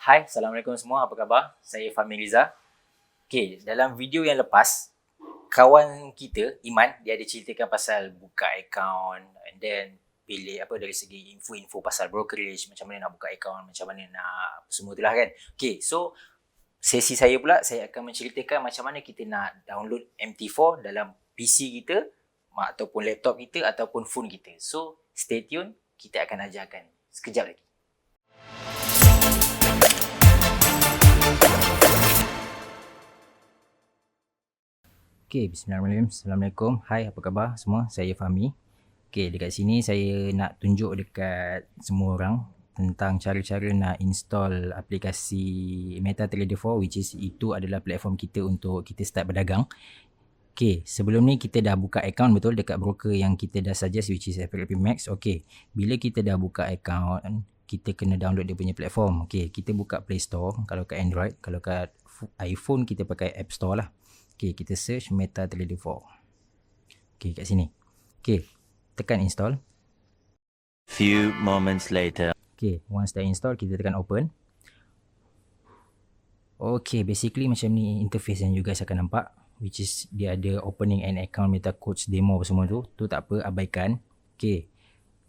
Hai, Assalamualaikum semua. Apa khabar? Saya Fahmi Riza. Okay, dalam video yang lepas, kawan kita, Iman, dia ada ceritakan pasal buka account and then pilih apa dari segi info-info pasal brokerage, macam mana nak buka account, macam mana nak semua tu lah kan. Okay, so sesi saya pula, saya akan menceritakan macam mana kita nak download MT4 dalam PC kita ataupun laptop kita ataupun phone kita. So, stay tune, kita akan ajarkan sekejap lagi. Okay, bismillahirrahmanirrahim. Assalamualaikum. Hai, apa khabar semua? Saya Fahmi. Okay, dekat sini saya nak tunjuk dekat semua orang tentang cara-cara nak install aplikasi MetaTrader 4, which is itu adalah platform kita untuk kita start berdagang. Okay, sebelum ni kita dah buka account betul dekat broker yang kita dah suggest, which is FFP Max. Okay, bila kita dah buka account, kita kena download dia punya platform. Okay, kita buka Play Store kalau kat Android, kalau kat iPhone kita pakai App Store lah. Okay, kita search MetaTrader 4. Okay, kat sini. Okay, tekan install. Few moments later. Okay, once dah install, kita tekan open. Okay, basically macam ni interface yang you guys akan nampak, which is dia ada opening an account, meta coach, demo apa semua tu. Tu tak apa, abaikan. Okay,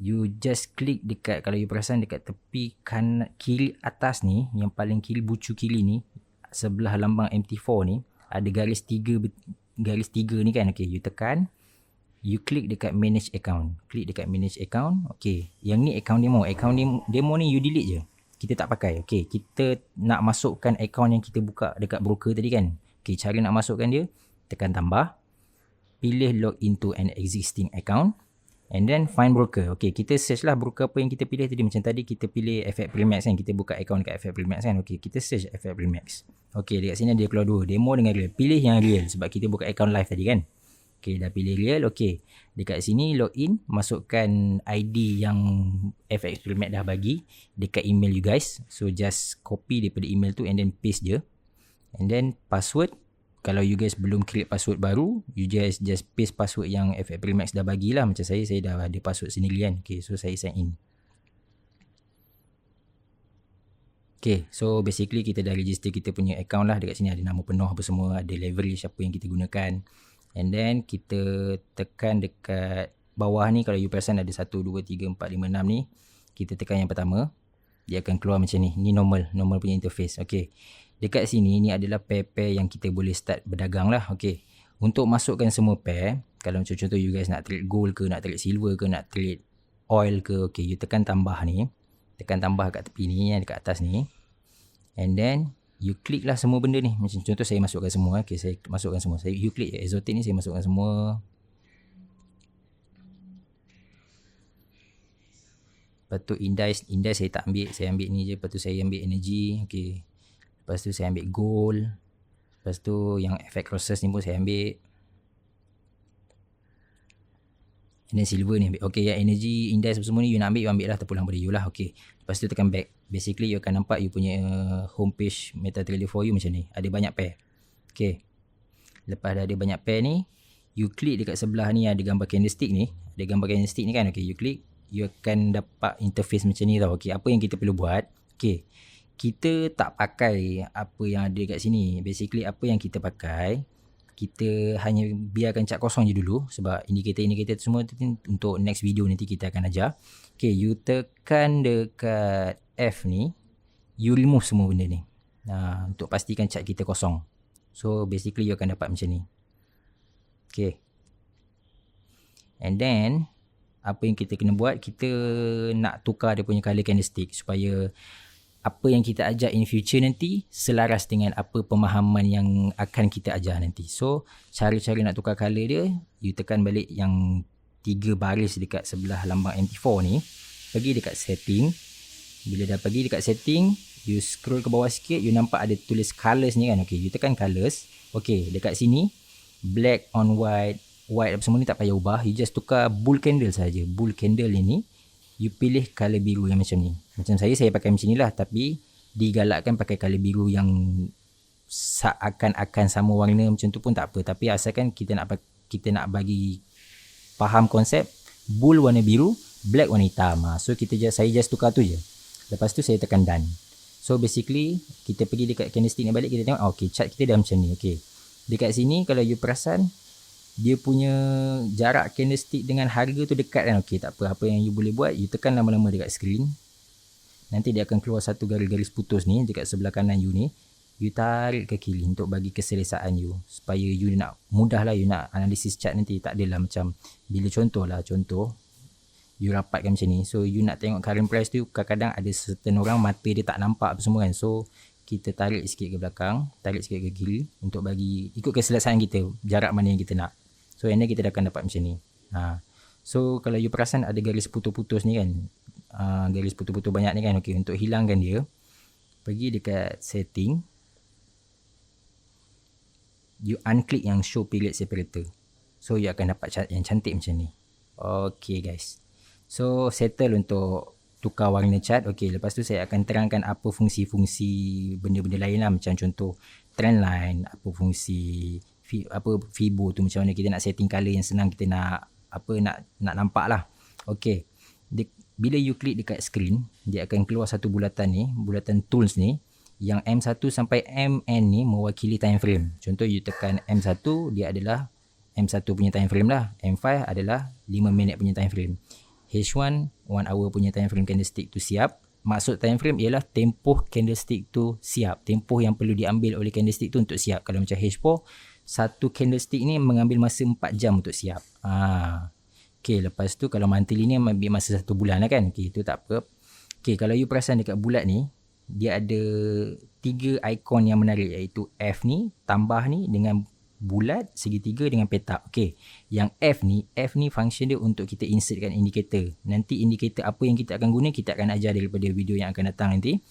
you just click dekat, kalau you perasan dekat tepi kanan kiri atas ni, yang paling kiri, bucu kiri ni, sebelah lambang MT4 ni, ada garis tiga ni kan. Okay, you tekan, you klik dekat manage account. Klik dekat manage account. Okay, yang ni account demo. Account demo ni you delete je, kita tak pakai. Okay, kita nak masukkan account yang kita buka dekat broker tadi kan. Okay, cara nak masukkan dia, tekan tambah, pilih log into an existing account, and then find broker. Okay, kita search lah broker apa yang kita pilih tadi. Macam tadi kita pilih FFP Max kan, kita buka account dekat FFP Max kan. Okay, kita search FFP Max. Okay, dekat sini dia keluar dua, demo dengan real. Pilih yang real sebab kita buka account live tadi kan. Okay, dah pilih real. Okay, dekat sini login, masukkan ID yang FFP Max dah bagi dekat email you guys. So just copy daripada email tu and then paste je. And then password, kalau you guys belum create password baru, you guys just paste password yang FFP Max dah bagilah. Macam saya dah ada password sendiri kan. Okay, so saya sign in. Okay, so basically kita dah register kita punya account lah. Dekat sini ada nama penuh apa semua, ada leverage apa yang kita gunakan. And then kita tekan dekat bawah ni, kalau you perasan ada 1, 2, 3, 4, 5, 6 ni. Kita tekan yang pertama, dia akan keluar macam ni. Ni normal punya interface. Okay, dekat sini ni adalah pair-pair yang kita boleh start berdagang lah. Okay, untuk masukkan semua pair, kalau macam contoh you guys nak trade gold ke, nak trade silver ke, nak trade oil ke, okay, you tekan tambah ni. Tekan tambah kat tepi ni, yang dekat atas ni. And then you klik lah semua benda ni. Macam contoh saya masukkan semua. Okay, saya masukkan semua. You klik exotic ni, saya masukkan semua. Lepas tu index saya tak ambil, saya ambil ni je. Lepas tu saya ambil energy. Okay, lepas tu saya ambil gold. Lepas tu yang FX crosses ni pun saya ambil. And then silver ni ambil. Okay, yang energy, index semua ni you nak ambil, you ambil lah, terpulang pada you lah. Okay, lepas tu tekan back. Basically you akan nampak you punya homepage MetaTrader 4 you macam ni. Ada banyak pair. Okay, lepas dah ada banyak pair ni, you klik dekat sebelah ni ada gambar candlestick ni. Ada gambar candlestick ni kan. Okay, you klik, you akan dapat interface macam ni tau. Okay, apa yang kita perlu buat, okay, kita tak pakai apa yang ada kat sini. Basically apa yang kita pakai, kita hanya biarkan cat kosong je dulu. Sebab indikator tu semua tu untuk next video nanti kita akan ajar. Okay, you tekan dekat F ni, you remove semua benda ni. Untuk pastikan cat kita kosong. So basically you akan dapat macam ni. Okay, and then apa yang kita kena buat, kita nak tukar dia punya color candlestick supaya apa yang kita ajar in future nanti selaras dengan apa pemahaman yang akan kita ajar nanti. So cara-cara nak tukar color dia, you tekan balik yang 3 baris dekat sebelah lambang MT4 ni, pergi dekat setting. Bila dah pergi dekat setting, you scroll ke bawah sikit, you nampak ada tulis colors ni kan. Okay, you tekan colors. Okay, dekat sini black on white, white apa semua ni tak payah ubah. You just tukar bull candle saja. Bull candle ini you pilih color biru yang macam ni. Macam saya pakai macam ni lah, tapi digalakkan pakai color biru yang seakan-akan sama warna macam tu pun tak apa. Tapi asalkan kita nak bagi faham konsep, bull warna biru, black warna hitam. So saya just tukar tu je. Lepas tu saya tekan done. So basically kita pergi dekat candlestick ni balik, kita tengok okay, chart kita dah macam ni. Okay, dekat sini kalau you perasan dia punya jarak candlestick dengan harga tu dekat kan. Okay, tak apa yang you boleh buat, you tekan lama-lama dekat screen, nanti dia akan keluar satu garis-garis putus ni dekat sebelah kanan you ni. You tarik ke kiri untuk bagi keselesaan you, supaya you nak mudah lah you nak analisis chart nanti. Tak adalah macam bila contoh you rapatkan macam ni, so you nak tengok current price tu, kadang-kadang ada certain orang mata dia tak nampak apa semua kan. So kita tarik sikit ke belakang, tarik sikit ke kiri untuk bagi ikut keselesaan kita jarak mana yang kita nak. So yang ni kita dah akan dapat macam ni. So kalau you perasan ada garis putus-putus ni kan, garis putus-putus banyak ni kan. Okay, untuk hilangkan dia, pergi dekat setting, you unclick yang show period separator. So you akan dapat chart yang cantik macam ni. Okay guys, so settle untuk tukar warna chart. Okay, lepas tu saya akan terangkan apa fungsi-fungsi benda-benda lain lah. Macam contoh trend line, apa fungsi Fibo tu, macam mana kita nak setting color yang senang kita nak nampak lah. Okay, bila you klik dekat screen, dia akan keluar satu bulatan ni, bulatan tools ni, yang M1 sampai MN ni mewakili time frame. Contoh you tekan M1, dia adalah M1 punya time frame lah. M5 adalah 5 minit punya time frame. H1 1 hour punya time frame candlestick tu siap. Maksud time frame ialah tempoh candlestick tu siap, tempoh yang perlu diambil oleh candlestick tu untuk siap. Kalau macam H4, satu candlestick ni mengambil masa 4 jam untuk siap. Okay, lepas tu kalau monthly ni ambil masa 1 bulan lah kan. Okay, itu tak apa. Okay, kalau you perasan dekat bulat ni, dia ada 3 ikon yang menarik, iaitu F ni, tambah ni dengan bulat, segitiga dengan petak. Okay, yang F ni function dia untuk kita insertkan indikator. Nanti indikator apa yang kita akan guna, kita akan ajar daripada video yang akan datang nanti.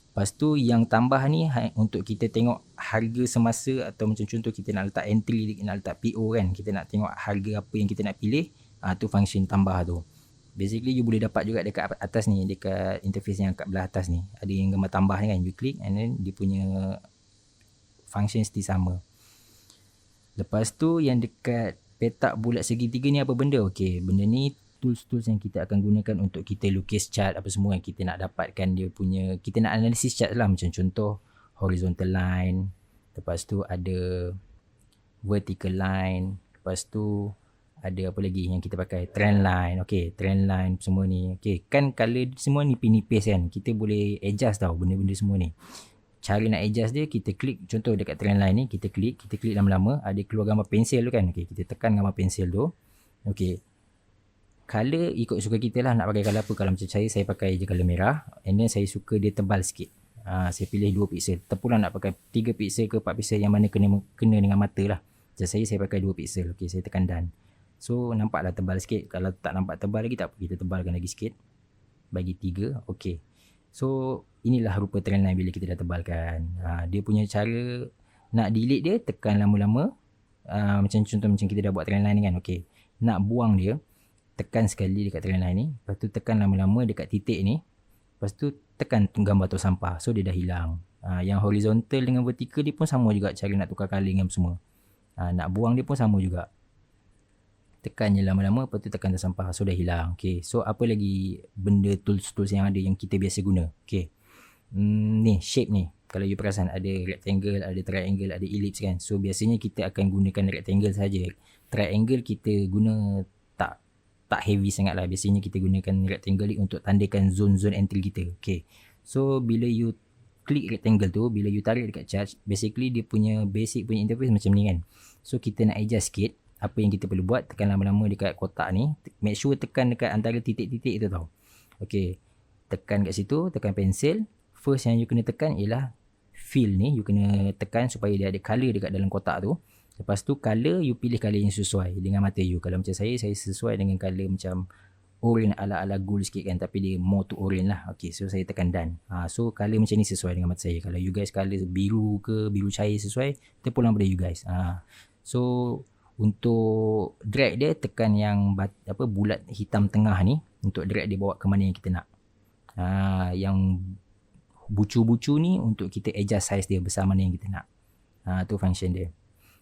Lepas tu yang tambah ni untuk kita tengok harga semasa, atau macam contoh kita nak letak entry, nak letak PO kan, kita nak tengok harga apa yang kita nak pilih, tu function tambah tu. Basically you boleh dapat juga dekat atas ni, dekat interface yang kat belah atas ni, ada yang gambar tambah ni kan, you click and then dia punya function mesti sama. Lepas tu yang dekat petak bulat segitiga ni apa benda? Okay, benda ni tools-tools yang kita akan gunakan untuk kita lukis chart apa semua yang kita nak dapatkan dia punya, kita nak analisis chart lah. Macam contoh horizontal line, lepas tu ada vertical line, lepas tu ada apa lagi yang kita pakai, trend line. Okay, trend line semua ni. Okay, kan color semua nipis-nipis kan, kita boleh adjust tau benda-benda semua ni. Cara nak adjust dia, kita klik, contoh dekat trend line ni, kita klik lama-lama, ada keluar gambar pensel tu kan. Okay, kita tekan gambar pensel tu. Okay, color ikut suka kita lah, nak pakai color apa. Kalau macam saya pakai je color merah, and then saya suka dia tebal sikit. Saya pilih 2 pixel. Terpulang nak pakai 3 pixel ke 4 pixel, yang mana kena dengan mata lah. Macam saya pakai 2 pixel. Okay, saya tekan done. So nampaklah tebal sikit. Kalau tak nampak tebal lagi, tak apa, kita tebalkan lagi sikit, bagi 3. Okay, so inilah rupa trend line bila kita dah tebalkan. Dia punya cara nak delete dia, tekan lama-lama. Macam contoh macam kita dah buat trend line ni kan. Okay, nak buang dia, tekan sekali dekat trend line ni, lepas tu tekan lama-lama dekat titik ni, lepas tu tekan gambar tong sampah. So dia dah hilang. Yang horizontal dengan vertical dia pun sama juga, cara nak tukar color dengan semua. Nak buang dia pun sama juga, tekan je lama-lama, lepas tu tekan tong sampah. So dah hilang. Okay, so apa lagi benda tools-tools yang ada yang kita biasa guna? Okay, ni shape ni, kalau you perasan ada rectangle, ada triangle, ada ellipse kan. So biasanya kita akan gunakan rectangle saja. Triangle kita guna tak heavy sangat lah. Biasanya kita gunakan rectangle ni untuk tandakan zone-zone entry kita. Okay, so bila you klik rectangle tu, bila you tarik dekat chart, basically dia punya basic punya interface macam ni kan. So kita nak adjust sikit, apa yang kita perlu buat, tekan lama-lama dekat kotak ni, make sure tekan dekat antara titik-titik tu tau. Okay, tekan kat situ, tekan pensel. First yang you kena tekan ialah fill ni, you kena tekan supaya dia ada color dekat dalam kotak tu. Lepas tu color, you pilih color yang sesuai dengan mata you. Kalau macam saya sesuai dengan color macam orange ala-ala gold sikit kan, tapi dia more to orange lah. Okay, so saya tekan done. So color macam ni sesuai dengan mata saya. Kalau you guys color biru ke biru cair sesuai, terpulang pada you guys. So untuk drag dia, tekan yang bulat hitam tengah ni untuk drag dia bawa ke mana yang kita nak. Yang bucu-bucu ni untuk kita adjust size dia besar mana yang kita nak. Tu function dia.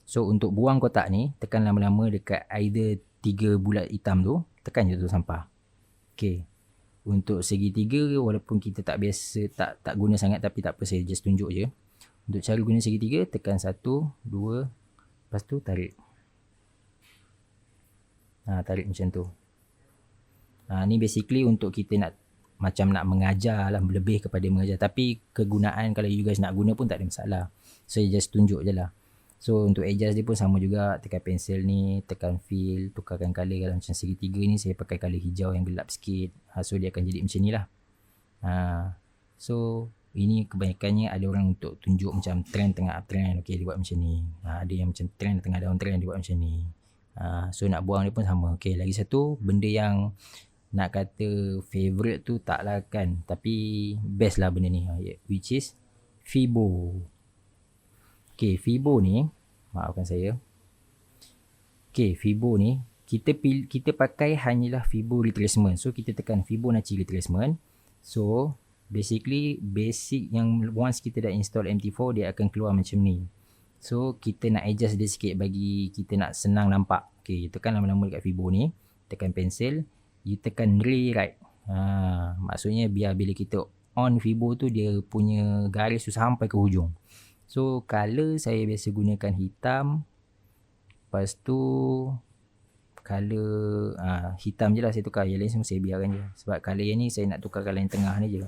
So untuk buang kotak ni, tekan lama-lama dekat either 3 bulat hitam tu, tekan je tu sampah. Okay, Untuk segitiga, walaupun kita tak biasa, tak guna sangat, tapi tak apa, saya just tunjuk je. Untuk cara guna segitiga, tekan 1, 2, lepas tu tarik. Tarik macam tu. Ni basically untuk kita nak macam nak mengajar lah, lebih kepada mengajar. Tapi kegunaan kalau you guys nak guna pun tak ada masalah. So just tunjuk je lah. So untuk adjust dia pun sama juga, tekan pensel ni, tekan fill, tukarkan colour. Kalau macam segitiga ni saya pakai colour hijau yang gelap sikit. So dia akan jadi macam ni lah. So ini kebanyakannya ada orang untuk tunjuk macam trend tengah uptrend, okay, dia buat macam ni. Ada yang macam trend tengah downtrend, dia buat macam ni. So nak buang dia pun sama. Okay, lagi satu benda yang nak kata favourite tu taklah kan, tapi best lah benda ni, which is Fibo. Okay, Fibo ni, maafkan saya. Okay, Fibo ni kita pakai hanyalah Fibo retracement. So kita tekan Fibonacci retracement. So basically basic yang once kita dah install MT4, dia akan keluar macam ni. So kita nak adjust dia sikit bagi kita nak senang nampak. Okay, tekan lama-lama dekat Fibo ni, tekan pensel, you tekan right. Maksudnya biar bila kita on Fibo tu, dia punya garis tu sampai ke hujung. So color saya biasa gunakan hitam. Lepas tu color hitam je lah saya tukar. Yang lain semua saya biarkan je. Sebab color yang ni saya nak tukar color yang tengah ni je.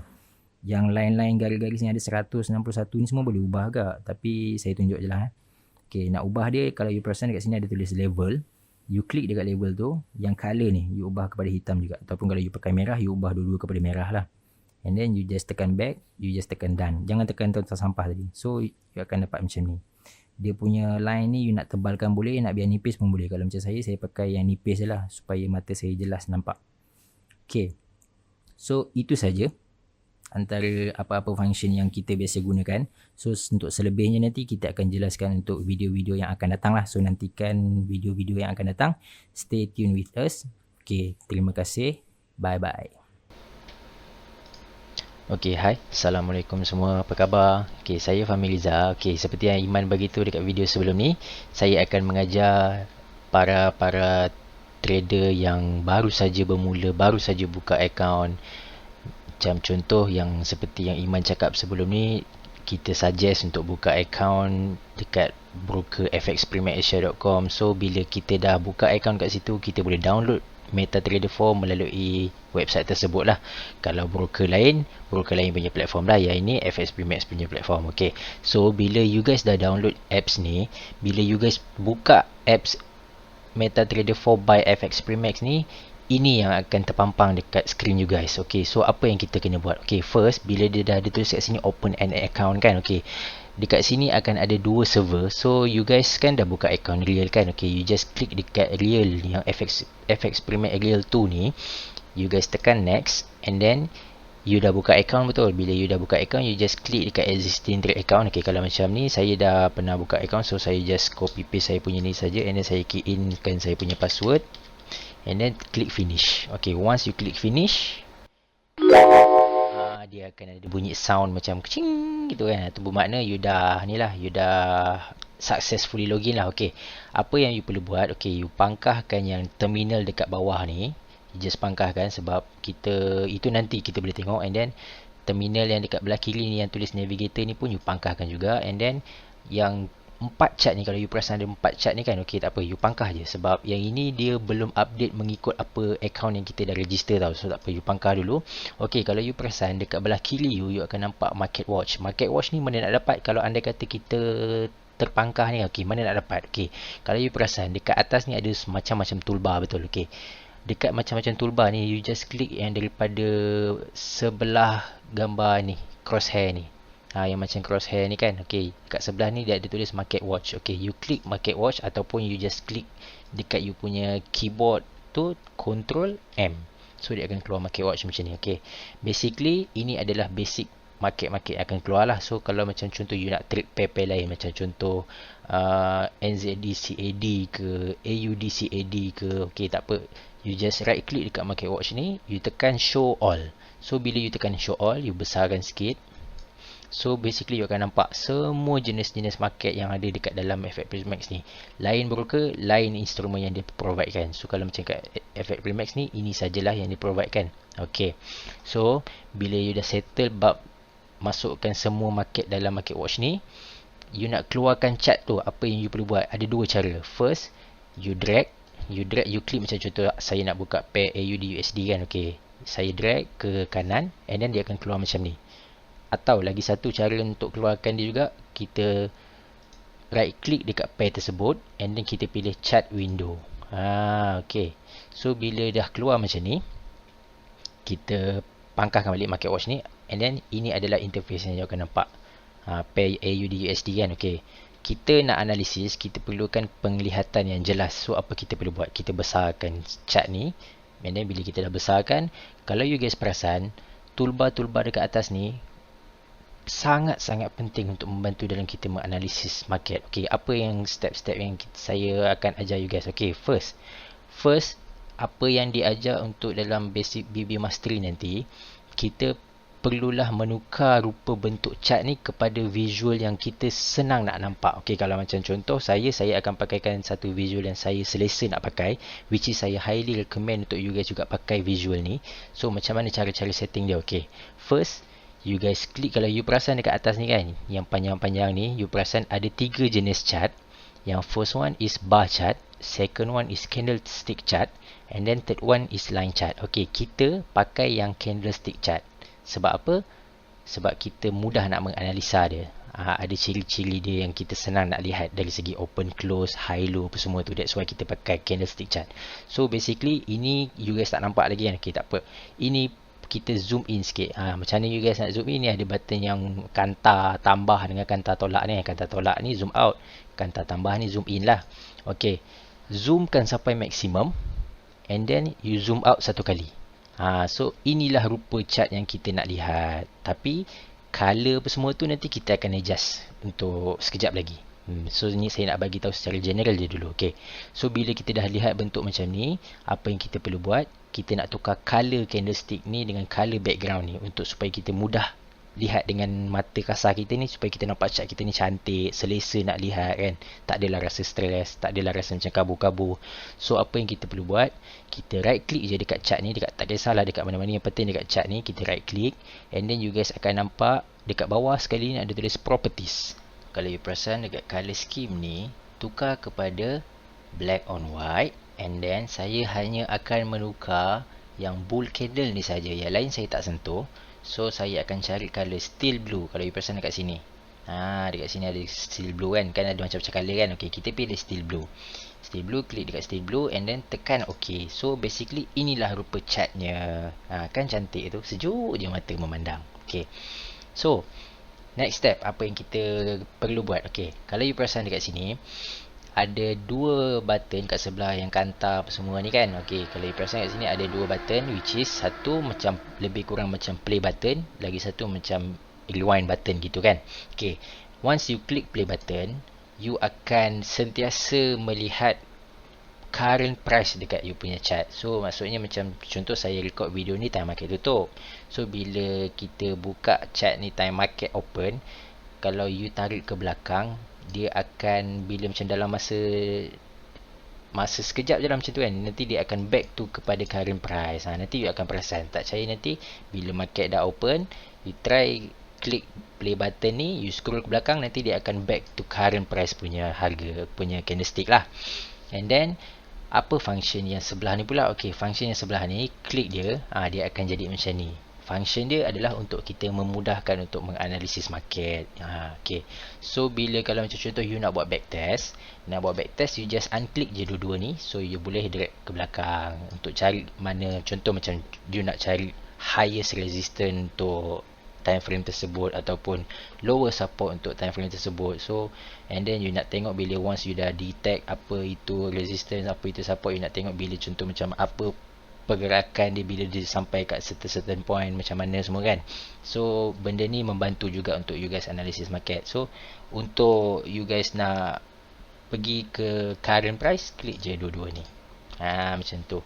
Yang lain-lain garis-garis yang ada 161 ni semua boleh ubah agak. Tapi saya tunjuk je lah. Okay, nak ubah dia, kalau you perasan dekat sini ada tulis level. You klik dekat level tu, yang color ni you ubah kepada hitam juga. Ataupun kalau you pakai merah, you ubah dua-dua kepada merah lah. And then you just tekan back, you just tekan done. Jangan tekan tentang sampah tadi. So you akan dapat macam ni. Dia punya line ni you nak tebalkan boleh, nak biar nipis pun boleh. Kalau macam saya pakai yang nipis je lah, supaya mata saya jelas nampak. Okay, so itu saja antara apa-apa function yang kita biasa gunakan. So untuk selebihnya nanti kita akan jelaskan untuk video-video yang akan datang lah. So nantikan video-video yang akan datang. Stay tune with us. Okay, terima kasih. Bye-bye. Okay, hai. Assalamualaikum semua. Apa khabar? Okay, saya Fahmi Liza. Okay, seperti yang Iman beritahu dekat video sebelum ni, saya akan mengajar para trader yang baru saja bermula, baru saja buka account. Macam contoh yang seperti yang Iman cakap sebelum ni, kita suggest untuk buka account dekat broker fxprimateasia.com. So bila kita dah buka account kat situ, kita boleh download MetaTrader 4 melalui website tersebut lah. Kalau broker lain punya platform lah. Yang ini FX Primax punya platform. Okay, so bila you guys dah download apps ni, bila you guys buka apps MetaTrader 4 by FX Primax ni, ini yang akan terpampang dekat screen you guys. Okay, so apa yang kita kena buat? Okay, first, bila dia dah ada tulis kat sini open an account kan. Okay, dekat sini akan ada dua server. So you guys kan dah buka account real kan. Okay, you just klik dekat real yang FX Primax real 2 ni. You guys tekan next, and then you dah buka account betul. Bila you dah buka account, you just klik dekat existing trade account. Okay, kalau macam ni saya dah pernah buka account, so saya just copy paste saya punya ni saja, and then saya key in kan saya punya password, and then klik finish. Okay, once you klik finish, dia akan ada bunyi sound macam kecing gitu kan. Itu bermakna you dah ni lah, you dah successfully login lah. Okay, apa yang you perlu buat? Okay, you pangkahkan yang terminal dekat bawah ni. You just pangkahkan, sebab kita itu nanti kita boleh tengok. And then terminal yang dekat belah kiri ni yang tulis navigator ni pun you pangkahkan juga. And then yang 4 chart ni, kalau you perasan ada 4 chart ni kan, okay, tak apa, you pangkah je. Sebab yang ini dia belum update mengikut apa account yang kita dah register tau. So tak apa, you pangkah dulu. Okay, kalau you perasan dekat belah kiri you akan nampak market watch. Market watch ni mana nak dapat kalau andai kata kita terpangkah ni? Okay, mana nak dapat? Okay, kalau you perasan dekat atas ni ada macam-macam toolbar, betul? Okay, dekat macam-macam toolbar ni, you just klik yang daripada sebelah gambar ni, crosshair ni. Yang macam crosshair ni kan. Okay, kat sebelah ni dia ada tulis market watch. Okay, you klik market watch, ataupun you just klik dekat you punya keyboard tu Ctrl M. So dia akan keluar market watch macam ni. Okay, basically ini adalah basic market akan keluar lah. So kalau macam contoh you nak trade pair lain, macam contoh NZD CAD ke AUD CAD ke, okay, tak apa, you just right click dekat market watch ni, you tekan show all. So bila you tekan show all, you besarkan sikit. So basically you akan nampak semua jenis-jenis market yang ada dekat dalam FX Prismax ni. Lain broker, lain instrumen yang dia provide kan. So kalau macam kat FX Prismax ni, ini sajalah yang dia provide kan. Okay, so bila you dah settle bab masukkan semua market dalam market watch ni, you nak keluarkan chart tu, apa yang you perlu buat? Ada dua cara. First, you drag, you click, macam contoh saya nak buka pair AUD USD kan. Okay, saya drag ke kanan and then dia akan keluar macam ni. Atau lagi satu cara untuk keluarkan dia juga, kita right click dekat pair tersebut and then kita pilih chart window. Okay, so bila dah keluar macam ni, kita pangkahkan balik market watch ni and then ini adalah interface yang you akan nampak. Pair AUD USD kan. Okay, kita nak analisis, kita perlukan penglihatan yang jelas. So apa kita perlu buat? Kita besarkan chart ni and then bila kita dah besarkan, kalau you guys perasan, toolbar dekat atas ni sangat-sangat penting untuk membantu dalam kita menganalisis market. Okay, apa yang step-step yang saya akan ajar you guys? Okay, first apa yang diajar untuk dalam basic BB Mastery nanti, kita perlulah menukar rupa bentuk chart ni kepada visual yang kita senang nak nampak. Okay, kalau macam contoh saya akan pakaikan satu visual yang saya selesa nak pakai, which is saya highly recommend untuk you guys juga pakai visual ni. So macam mana cara-cara setting dia? Okay, first you guys klik, kalau you perasan dekat atas ni kan, yang panjang-panjang ni, you perasan ada 3 jenis chart. Yang first one is bar chart, second one is candlestick chart, and then third one is line chart. Okay, kita pakai yang candlestick chart. Sebab apa? Sebab kita mudah nak menganalisa dia. Ada ciri-ciri dia yang kita senang nak lihat dari segi open, close, high, low, apa semua tu. That's why kita pakai candlestick chart. So basically ini you guys tak nampak lagi kan? Okay, tak apa. Ini kita zoom in sikit. Macam mana you guys nak zoom in? Ni ada button yang kanta tambah dengan kanta tolak ni. Kanta tolak ni zoom out, kanta tambah ni zoom in lah. Okay, zoomkan sampai maksimum and then you zoom out satu kali. So inilah rupa chart yang kita nak lihat. Tapi color apa semua tu nanti kita akan adjust untuk sekejap lagi. So ni saya nak bagi tahu secara general je dulu. Okay, so bila kita dah lihat bentuk macam ni, apa yang kita perlu buat? Kita nak tukar color candlestick ni dengan color background ni, untuk supaya kita mudah lihat dengan mata kasar kita ni, supaya kita nampak chart kita ni cantik, selesa nak lihat kan. Tak adalah rasa stres, tak adalah rasa macam kabur-kabur. So apa yang kita perlu buat? Kita right click je dekat chart ni, dekat, tak kisahlah dekat mana-mana, yang penting dekat chart ni kita right click and then you guys akan nampak dekat bawah sekali ni ada tulis properties. Kalau you perasan dekat color scheme ni, tukar kepada black on white and then saya hanya akan menukar yang bull candle ni saja, yang lain saya tak sentuh. So saya akan cari color steel blue. Kalau you perasan dekat sini, dekat sini ada steel blue kan, ada macam-macam color kan. Okay, kita pilih steel blue. Steel blue, klik dekat steel blue and then tekan OK. So basically inilah rupa chartnya. Kan cantik tu, sejuk je mata memandang. Okay, so next step, apa yang kita perlu buat? Okay, kalau you perasan dekat sini ada 2 button kat sebelah yang kanta apa semua ni kan. Okay, kalau you perasan kat sini ada 2 button, which is satu macam lebih kurang macam play button, lagi satu macam rewind button gitu kan. Okay, once you click play button, you akan sentiasa melihat current price dekat you punya chart. So maksudnya macam contoh saya record video ni time market tutup. So bila kita buka chart ni time market open, kalau you tarik ke belakang, dia akan bila macam dalam masa sekejap je lah macam tu kan, nanti dia akan back to kepada current price. Nanti you akan perasan, tak percaya nanti bila market dah open, you try klik play button ni, you scroll ke belakang, nanti dia akan back to current price punya harga, punya candlestick lah. And then apa function yang sebelah ni pula? Okay, function yang sebelah ni, klik dia, dia akan jadi macam ni. Function dia adalah untuk kita memudahkan untuk menganalisis market. Okay, so bila kalau macam contoh you nak buat backtest, you just unclick je dua-dua ni. So you boleh drag ke belakang untuk cari mana, contoh macam you nak cari highest resistance untuk time frame tersebut ataupun lower support untuk time frame tersebut. So and then you nak tengok bila once you dah detect apa itu resistance, apa itu support, you nak tengok bila contoh macam apa pergerakan dia bila dia sampai kat certain point macam mana semua kan. So benda ni membantu juga untuk you guys analysis market. So untuk you guys nak pergi ke current price, klik je dua-dua ni, macam tu.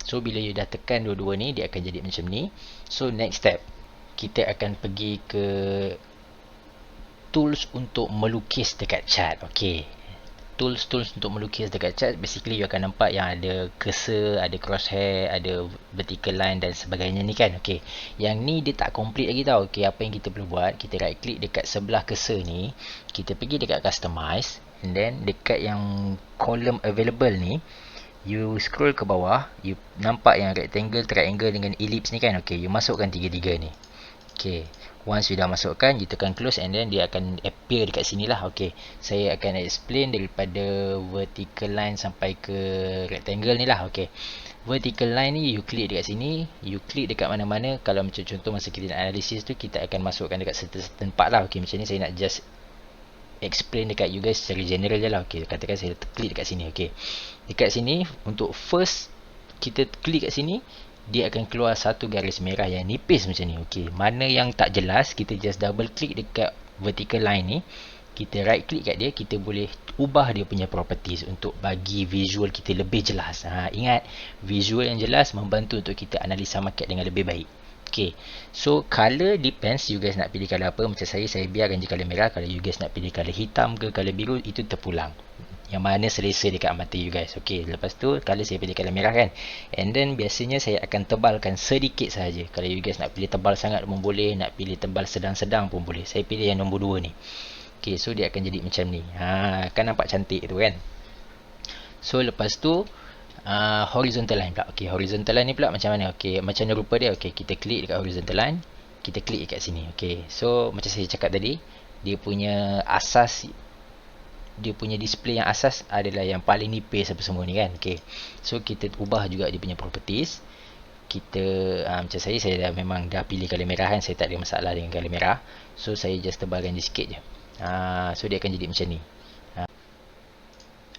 So bila you dah tekan dua-dua ni, dia akan jadi macam ni. So next step, kita akan pergi ke tools untuk melukis dekat cat. Okey, tools untuk melukis dekat cat, basically you akan nampak yang ada cursor, ada crosshair, ada vertical line dan sebagainya ni kan. Okey, yang ni dia tak complete lagi tau. Okey, apa yang kita perlu buat, kita right click dekat sebelah cursor ni, kita pergi dekat customize, and then dekat yang column available ni, you scroll ke bawah, you nampak yang rectangle, triangle dengan ellipse ni kan. Okey, you masukkan tiga-tiga ni. Okey, once you dah masukkan, you tekan close and then dia akan appear dekat sini lah. Okey, saya akan explain daripada vertical line sampai ke rectangle ni lah. Okey, vertical line ni you klik dekat sini, you klik dekat mana-mana. Kalau macam contoh masa kita nak analisis tu, kita akan masukkan dekat certain part lah. Okey, macam ni saya nak just explain dekat you guys secara general je lah. Okey, katakan saya klik dekat sini. Okey, dekat sini untuk first kita klik kat sini, dia akan keluar satu garis merah yang nipis macam ni. Okey, mana yang tak jelas, kita just double click dekat vertical line ni, kita right click kat dia, kita boleh ubah dia punya properties untuk bagi visual kita lebih jelas. Ingat, visual yang jelas membantu untuk kita analisa market dengan lebih baik. Okay, so color depends you guys nak pilih color apa. Macam saya biarkan je color merah. Kalau you guys nak pilih color hitam ke color biru, itu terpulang, yang mana selesa dekat mata you guys. Okay, lepas tu color saya pilih color merah kan, and then biasanya saya akan tebalkan sedikit saja. Kalau you guys nak pilih tebal sangat pun boleh, nak pilih tebal sedang-sedang pun boleh. Saya pilih yang nombor 2 ni. Okay, so dia akan jadi macam ni. Kan nampak cantik tu kan. So lepas tu horizontal line pula. Okay, horizontal line ni pula macam mana? Okay, macam mana rupa dia? Okay, kita klik dekat horizontal line, kita klik dekat sini. Okay, so macam saya cakap tadi, dia punya asas, dia punya display yang asas adalah yang paling nipis apa semua ni kan. Okay, so kita ubah juga dia punya properties. Kita macam saya dah memang dah pilih color merah kan, saya tak ada masalah dengan color merah. So saya just tebalkan dia sikit je. So dia akan jadi macam ni.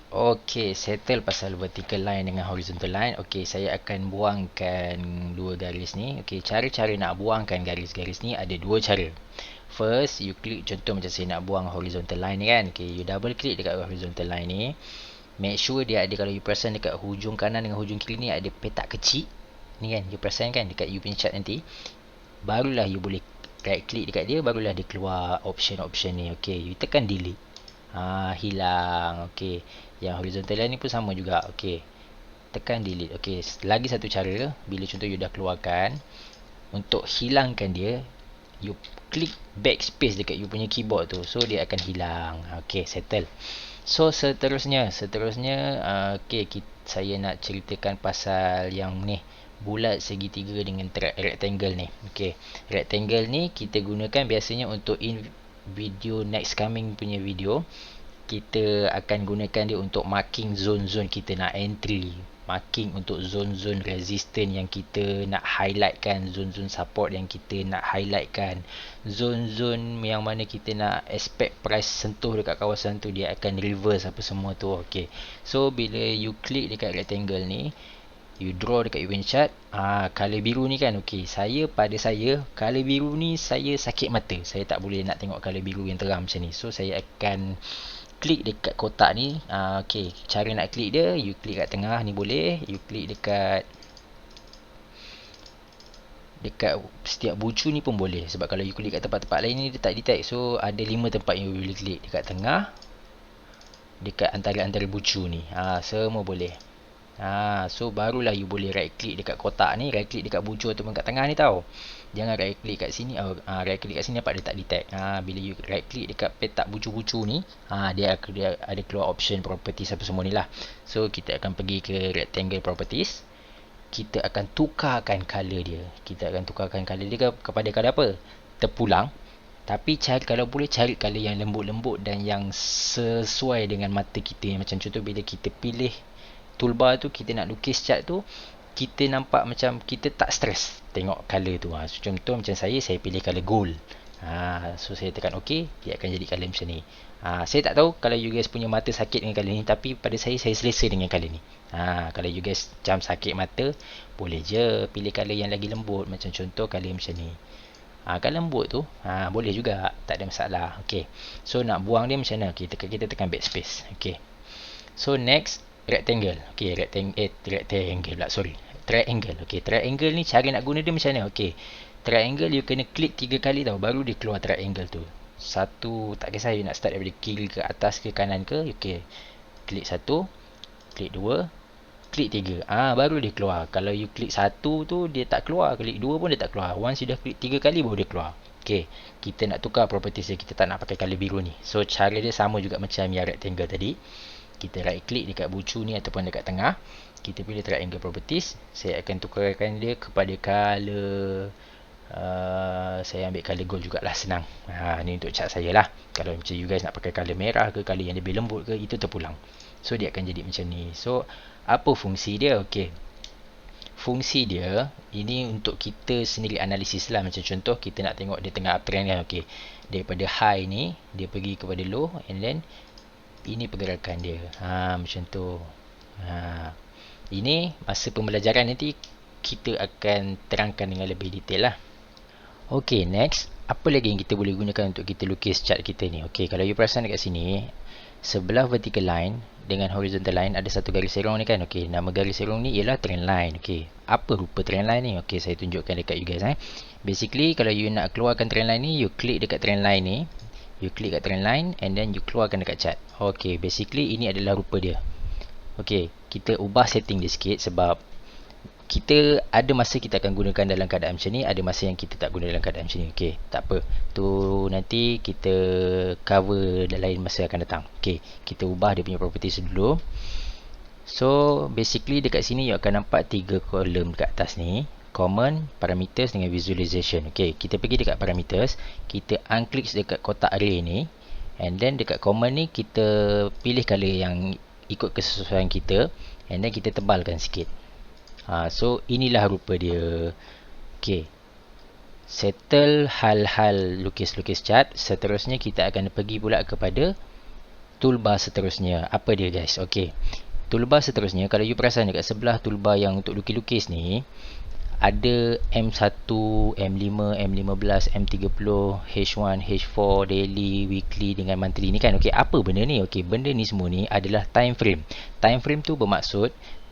Okay, settle pasal vertical line dengan horizontal line. Okay, saya akan buangkan dua garis ni. Okay, cara-cara nak buangkan garis-garis ni ada dua cara. First, you klik, contoh macam saya nak buang horizontal line ni kan. Okay, you double click dekat horizontal line ni. Make sure dia ada, kalau you perasan dekat hujung kanan dengan hujung kiri ni ada petak kecil ni kan, you perasan kan dekat you punya chart nanti. Barulah you boleh right click dekat dia, barulah dia keluar option-option ni. Okay, you tekan delete. Hilang. Okay, yang horizontal line ni pun sama juga. Okay, tekan delete. Okay, lagi satu cara, bila contoh you dah keluarkan, untuk hilangkan dia, you klik backspace dekat you punya keyboard tu, so dia akan hilang. Okay, settle. So seterusnya okay, saya nak ceritakan pasal yang ni, bulat segitiga dengan rectangle ni. Okay, rectangle ni kita gunakan biasanya untuk video next coming punya video, kita akan gunakan dia untuk marking zone-zone kita nak entry, marking untuk zone-zone resistance yang kita nak highlightkan, zone-zone support yang kita nak highlightkan, zone-zone yang mana kita nak expect price sentuh dekat kawasan tu, dia akan reverse apa semua tu. Okay, so bila you klik dekat rectangle ni, you draw dekat you chart, color biru ni kan. Okay, pada saya color biru ni saya sakit mata, saya tak boleh nak tengok color biru yang terang macam ni. So saya akan klik dekat kotak ni. Okay, cara nak klik dia, you klik kat tengah ni boleh, you klik dekat setiap bucu ni pun boleh, sebab kalau you klik kat tempat-tempat lain ni dia tak detect. So ada 5 tempat you boleh klik, dekat tengah, dekat antara-antara bucu ni, semua boleh. So barulah you boleh right click dekat kotak ni, right click dekat bucu ataupun kat tengah ni tau. Jangan right click kat sini. Right click kat sini nampak dia tak detect. Bila you right click dekat petak bucu-bucu ni, dia ada keluar option properties apa semua ni lah. So kita akan pergi ke rectangle properties, kita akan tukarkan color dia. Kita akan tukarkan color dia kepada color apa? Terpulang. Tapi kalau boleh cari color yang lembut-lembut dan yang sesuai dengan mata kita. Macam contoh bila kita pilih toolbar tu, kita nak lukis chart tu, kita nampak macam kita tak stress tengok color tu. So, contoh macam saya pilih color gold. So saya tekan OK, dia akan jadi color macam ni. Saya tak tahu kalau you guys punya mata sakit dengan color ni, tapi pada saya selesa dengan color ni. Kalau you guys macam sakit mata, boleh je pilih color yang lagi lembut. Macam contoh color macam ni. Kalau lembut tu boleh juga, tak ada masalah. Okay, so nak buang dia macam mana? Okay, kita tekan backspace. Okay, so next, rectangle. Okay, rectangle pula, sorry, triangle. Okay, triangle ni cara nak guna dia macam mana? Okay, triangle you kena klik 3 kali tau, baru dia keluar triangle tu. satu, tak kisah you nak start daripada kiri ke atas ke kanan ke. Okay, klik satu, klik dua, klik 3. Baru dia keluar. Kalau you klik 1 tu dia tak keluar, klik 2 pun dia tak keluar. Once you dah klik 3 kali baru dia keluar. Okay, kita nak tukar properties dia. Kita tak nak pakai color biru ni. So cara dia sama juga macam yang rectangle tadi. Kita right click dekat bucu ni ataupun dekat tengah. Kita pilih triangle properties. Saya akan tukarkan dia kepada color saya ambil color gold jugalah, senang. Ni untuk cat saya lah. Kalau macam you guys nak pakai color merah ke, color yang lebih lembut ke, itu terpulang. So dia akan jadi macam ni. So apa fungsi dia? Okay, fungsi dia ini untuk kita sendiri analisis lah. Macam contoh kita nak tengok dia tengah uptrend kan. Okay, daripada high ni dia pergi kepada low, and then ini pergerakan dia. Macam tu. Ini masa pembelajaran nanti kita akan terangkan dengan lebih detail lah. Okay, next, apa lagi yang kita boleh gunakan untuk kita lukis chart kita ni? Okay, kalau you perasan dekat sini, sebelah vertical line dengan horizontal line ada satu garis serong ni kan. Okay, nama garis serong ni ialah trend line. Okay, apa rupa trend line ni? Okay, saya tunjukkan dekat you guys. Basically, kalau you nak keluarkan trend line ni, you klik dekat trend line ni. You klik kat trend line and then you keluarkan dekat chart. Okay, basically ini adalah rupa dia. Okay, kita ubah setting dia sikit sebab kita ada masa kita akan gunakan dalam keadaan macam ni, ada masa yang kita tak guna dalam keadaan macam ni. Okay, tak apa. Tu nanti kita cover dalam lain masa akan datang. Okay, kita ubah dia punya properties dulu. So, basically dekat sini you akan nampak 3 kolom dekat atas ni. Common, parameters dengan visualization. Okay, kita pergi dekat parameters. Kita unclick dekat kotak array ni. And then dekat common ni kita pilih color yang ikut kesesuaian kita. And then kita tebalkan sikit. So inilah rupa dia. Okay, settle hal-hal lukis-lukis chart. Seterusnya kita akan pergi pula kepada toolbar seterusnya. Apa dia guys? Okay, toolbar seterusnya, kalau you perasan dekat sebelah toolbar yang untuk lukis-lukis ni ada M1, M5, M15, M30, H1, H4, daily, weekly dengan monthly ni kan. Okay, apa benda ni? Okay, benda ni semua ni adalah time frame. Time frame tu bermaksud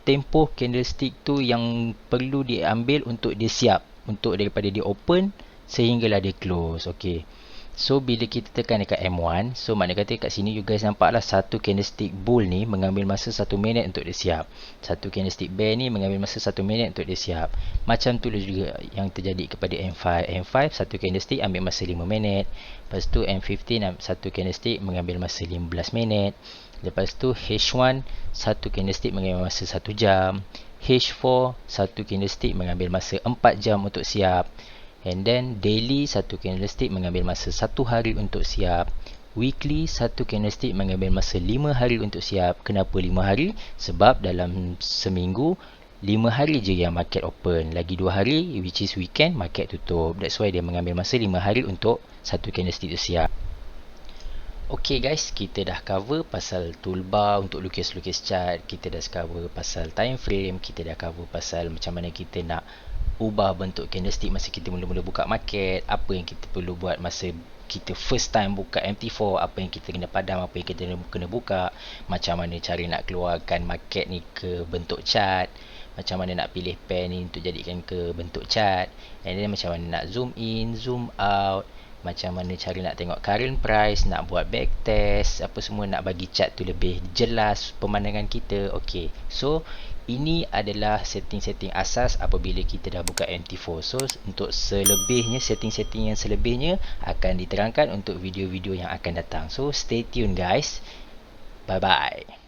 tempoh candlestick tu yang perlu diambil untuk dia siap, untuk daripada dia open sehinggalah dia close. Okay, so bila kita tekan dekat M1, so makna kata kat sini you guys nampaklah satu candlestick bull ni mengambil masa 1 minit untuk dia siap. Satu candlestick bear ni mengambil masa 1 minit untuk dia siap. Macam tu juga yang terjadi kepada M5. M5 satu candlestick ambil masa 5 minit. Lepas tu M15 satu candlestick mengambil masa 15 minit. Lepas tu H1 satu candlestick mengambil masa 1 jam. H4 satu candlestick mengambil masa 4 jam untuk siap. And then daily satu candlestick mengambil masa 1 hari untuk siap. Weekly satu candlestick mengambil masa 5 hari untuk siap. Kenapa 5 hari? Sebab dalam seminggu 5 hari je yang market open. Lagi 2 hari which is weekend market tutup. That's why dia mengambil masa 5 hari untuk satu candlestick tu siap. Okay guys, kita dah cover pasal toolbar untuk lukis-lukis chart. Kita dah cover pasal time frame. Kita dah cover pasal macam mana kita nak ubah bentuk candlestick masa kita mula-mula buka market. Apa yang kita perlu buat masa kita first time buka MT4. Apa yang kita kena padam, apa yang kita kena buka. Macam mana cara nak keluarkan market ni ke bentuk chart. Macam mana nak pilih pair ni untuk jadikan ke bentuk chart. And then macam mana nak zoom in, zoom out. Macam mana cara nak tengok current price, nak buat backtest, apa semua, nak bagi chart tu lebih jelas pemandangan kita. Okay, so ini adalah setting-setting asas apabila kita dah buka MT4. So untuk selebihnya, setting-setting yang selebihnya akan diterangkan untuk video-video yang akan datang. So stay tune guys. Bye bye.